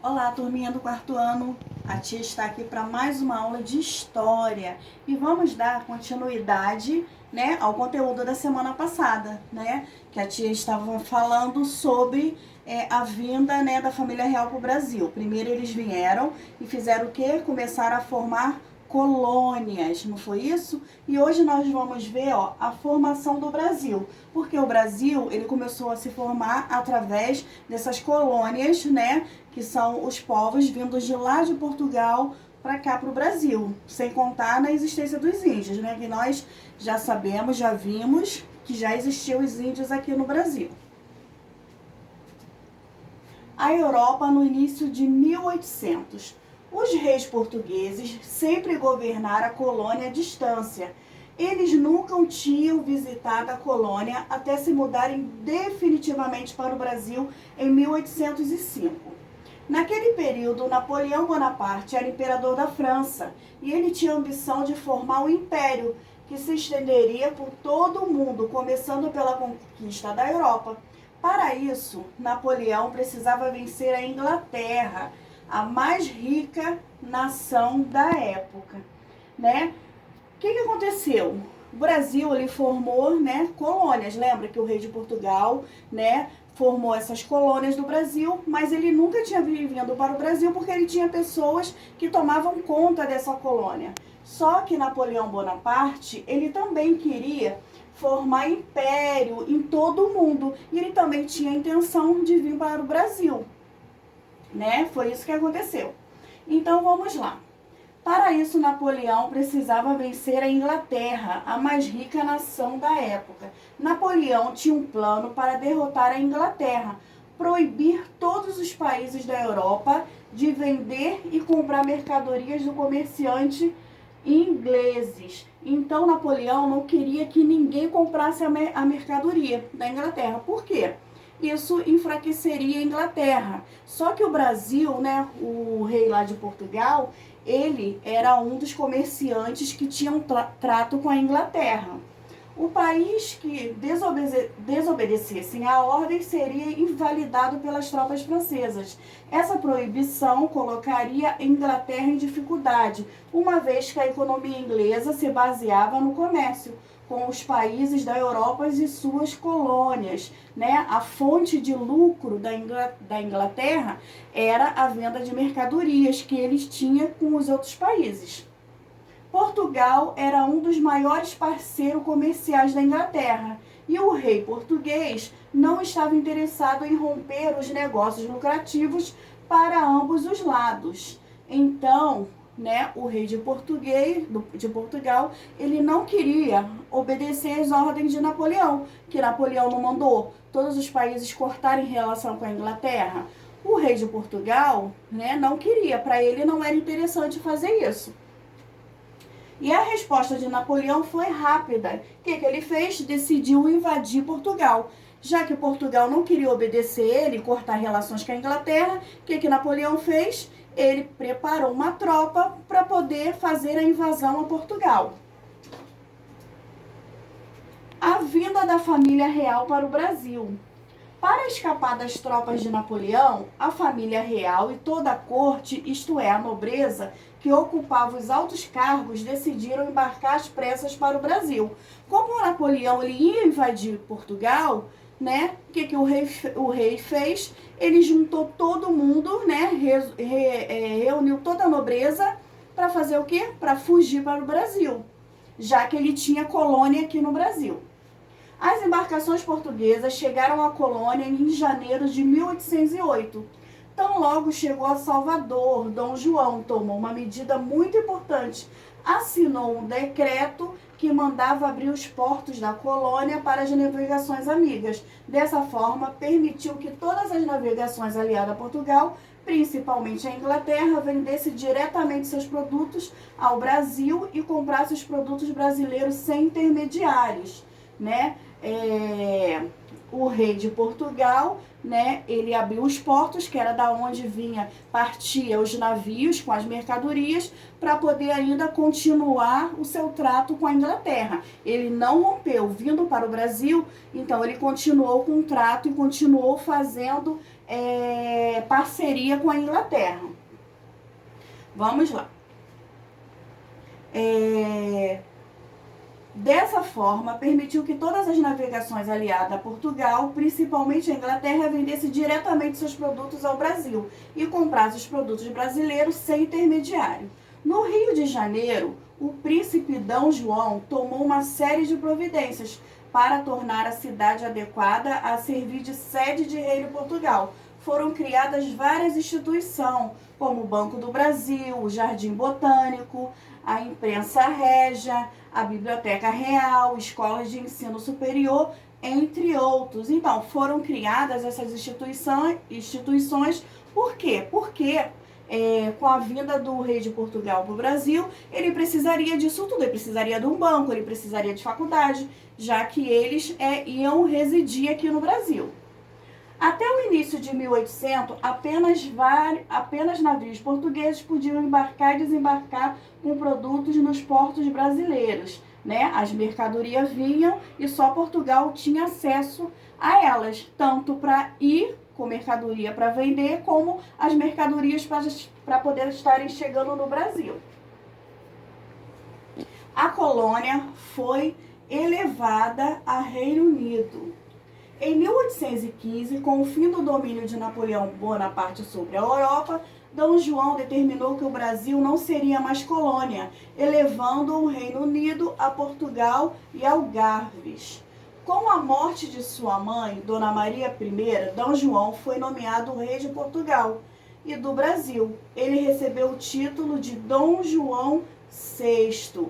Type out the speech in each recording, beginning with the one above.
Olá, turminha do quarto ano. A tia está aqui para mais uma aula de história e vamos dar continuidade, né, ao conteúdo da semana passada, né, que a tia estava falando sobre a vinda, né, da família real para o Brasil. Primeiro eles vieram e fizeram o quê? Começaram a formar colônias, não foi isso? E hoje nós vamos ver, ó, a formação do Brasil, porque o Brasil ele começou a se formar através dessas colônias, né, que são os povos vindos de lá de Portugal para cá para o Brasil, sem contar na existência dos índios, né, que nós já sabemos, já vimos que já existiam os índios aqui no Brasil. A Europa no início de 1800. Os reis portugueses sempre governaram a colônia à distância. Eles nunca tinham visitado a colônia até se mudarem definitivamente para o Brasil em 1805. Naquele período, Napoleão Bonaparte era imperador da França e ele tinha a ambição de formar um império que se estenderia por todo o mundo, começando pela conquista da Europa. Para isso, Napoleão precisava vencer a Inglaterra, a mais rica nação da época, né? O que aconteceu? O Brasil ele formou, né, colônias. Lembra que o rei de Portugal, né, formou essas colônias do Brasil, mas ele nunca tinha vindo para o Brasil porque ele tinha pessoas que tomavam conta dessa colônia. Só que Napoleão Bonaparte, ele também queria formar império em todo o mundo e ele também tinha a intenção de vir para o Brasil, né? Foi isso que aconteceu. Então vamos lá. Para isso, Napoleão precisava vencer a Inglaterra, a mais rica nação da época. Napoleão tinha um plano para derrotar a Inglaterra, proibir todos os países da Europa de vender e comprar mercadorias do comerciante ingleses. Então, Napoleão não queria que ninguém comprasse a mercadoria da Inglaterra. Por quê? Isso enfraqueceria a Inglaterra. Só que o Brasil, né, o rei lá de Portugal, ele era um dos comerciantes que tinham trato com a Inglaterra. O país que desobedecessem à ordem seria invalidado pelas tropas francesas. Essa proibição colocaria a Inglaterra em dificuldade, uma vez que a economia inglesa se baseava no comércio com os países da Europa e suas colônias, né? A fonte de lucro da Inglaterra era a venda de mercadorias que eles tinham com os outros países. Portugal era um dos maiores parceiros comerciais da Inglaterra e o rei português não estava interessado em romper os negócios lucrativos para ambos os lados. Então, né, o rei de Portugal, ele não queria obedecer às ordens de Napoleão, que Napoleão não mandou todos os países cortarem relação com a Inglaterra. O rei de Portugal, né, não queria, para ele não era interessante fazer isso. E a resposta de Napoleão foi rápida. O que ele fez? Decidiu invadir Portugal. Já que Portugal não queria obedecer ele, cortar relações com a Inglaterra, o que Napoleão fez? Ele preparou uma tropa para poder fazer a invasão a Portugal. A vinda da família real para o Brasil. Para escapar das tropas de Napoleão, a família real e toda a corte, isto é, a nobreza, que ocupava os altos cargos, decidiram embarcar às pressas para o Brasil. Como Napoleão ele ia invadir Portugal, né? O que o rei fez? Ele juntou todo mundo, né? Reuniu toda a nobreza para fazer o quê? Para fugir para o Brasil, já que ele tinha colônia aqui no Brasil. As embarcações portuguesas chegaram à colônia em janeiro de 1808. Tão logo chegou a Salvador, Dom João tomou uma medida muito importante. Assinou um decreto que mandava abrir os portos da colônia para as navegações amigas. Dessa forma, permitiu que todas as navegações aliadas a Portugal, principalmente a Inglaterra, vendesse diretamente seus produtos ao Brasil e comprasse os produtos brasileiros sem intermediários, né? O rei de Portugal, né, ele abriu os portos, que era da onde partia os navios com as mercadorias, para poder ainda continuar o seu trato com a Inglaterra. Ele não rompeu, vindo para o Brasil, então ele continuou com o trato e continuou fazendo parceria com a Inglaterra. Vamos lá. Dessa forma, permitiu que todas as navegações aliadas a Portugal, principalmente a Inglaterra, vendessem diretamente seus produtos ao Brasil e comprassem os produtos brasileiros sem intermediário. No Rio de Janeiro, o príncipe D. João tomou uma série de providências para tornar a cidade adequada a servir de sede de rei de Portugal. Foram criadas várias instituições, como o Banco do Brasil, o Jardim Botânico, a Imprensa Régia, a Biblioteca Real, escolas de ensino superior, entre outros. Então, foram criadas essas instituições. Por quê? Porque com a vinda do rei de Portugal para o Brasil, ele precisaria disso tudo. Ele precisaria de um banco, ele precisaria de faculdade, já que eles iam residir aqui no Brasil. Até o início de 1800, apenas navios portugueses podiam embarcar e desembarcar com produtos nos portos brasileiros, né? As mercadorias vinham e só Portugal tinha acesso a elas, tanto para ir com mercadoria para vender, como as mercadorias para poder estarem chegando no Brasil. A colônia foi elevada a Reino Unido. Em 1815, com o fim do domínio de Napoleão Bonaparte sobre a Europa, D. João determinou que o Brasil não seria mais colônia, elevando o Reino Unido a Portugal e Algarves. Com a morte de sua mãe, Dona Maria I, D. João foi nomeado rei de Portugal e do Brasil. Ele recebeu o título de Dom João VI.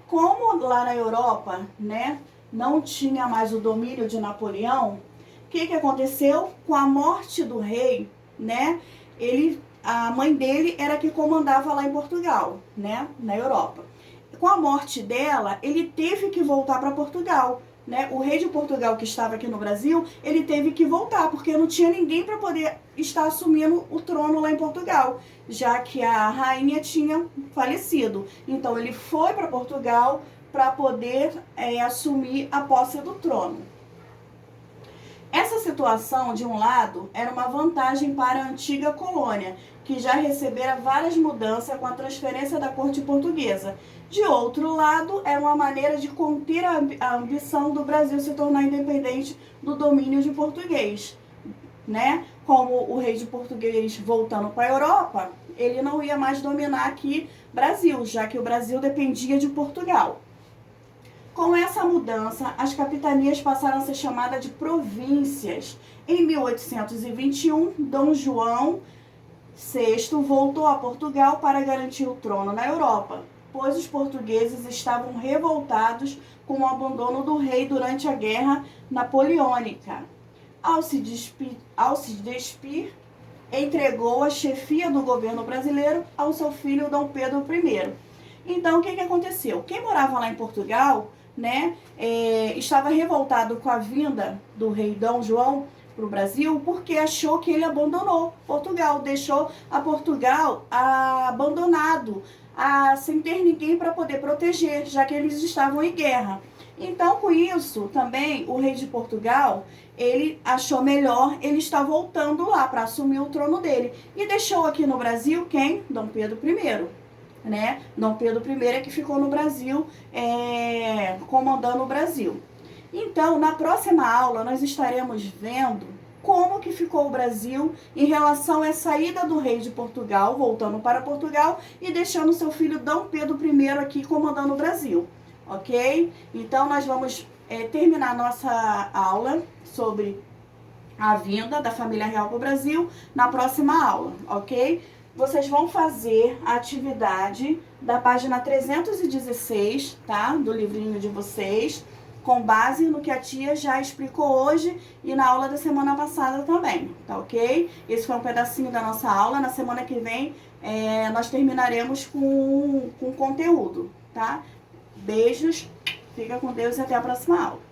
Como lá na Europa, né, não tinha mais o domínio de Napoleão, o que aconteceu? Com a morte do rei, né, a mãe dele era que comandava lá em Portugal, né, na Europa. Com a morte dela, ele teve que voltar para Portugal, né? O rei de Portugal que estava aqui no Brasil, ele teve que voltar, porque não tinha ninguém para poder estar assumindo o trono lá em Portugal, já que a rainha tinha falecido. Então ele foi para Portugal para poder assumir a posse do trono. Essa situação, de um lado, era uma vantagem para a antiga colônia, que já recebera várias mudanças com a transferência da corte portuguesa. De outro lado, era uma maneira de conter a ambição do Brasil se tornar independente do domínio de português, né? Como o rei de português voltando para a Europa, ele não ia mais dominar aqui Brasil, já que o Brasil dependia de Portugal. Com essa mudança, as capitanias passaram a ser chamadas de províncias. Em 1821, D. João VI voltou a Portugal para garantir o trono na Europa, pois os portugueses estavam revoltados com o abandono do rei durante a Guerra Napoleônica. Ao se despir, entregou a chefia do governo brasileiro ao seu filho D. Pedro I. Então, o que aconteceu? Quem morava lá em Portugal, né, estava revoltado com a vinda do rei D. João para o Brasil, porque achou que ele abandonou Portugal, deixou a Portugal abandonado, sem ter ninguém para poder proteger, já que eles estavam em guerra. Então, com isso, também o rei de Portugal, ele achou melhor ele estar voltando lá para assumir o trono dele. E deixou aqui no Brasil quem? D. Pedro I. Né? D. Pedro I é que ficou no Brasil, comandando o Brasil. Então, na próxima aula, nós estaremos vendo como que ficou o Brasil em relação à saída do rei de Portugal, voltando para Portugal e deixando seu filho D. Pedro I aqui comandando o Brasil, ok? Então, nós vamos terminar nossa aula sobre a vinda da família real para o Brasil na próxima aula, ok? Vocês vão fazer a atividade da página 316, tá? Do livrinho de vocês, com base no que a tia já explicou hoje e na aula da semana passada também, tá ok? Esse foi um pedacinho da nossa aula. Na semana que vem, nós terminaremos com conteúdo, tá? Beijos, fica com Deus e até a próxima aula.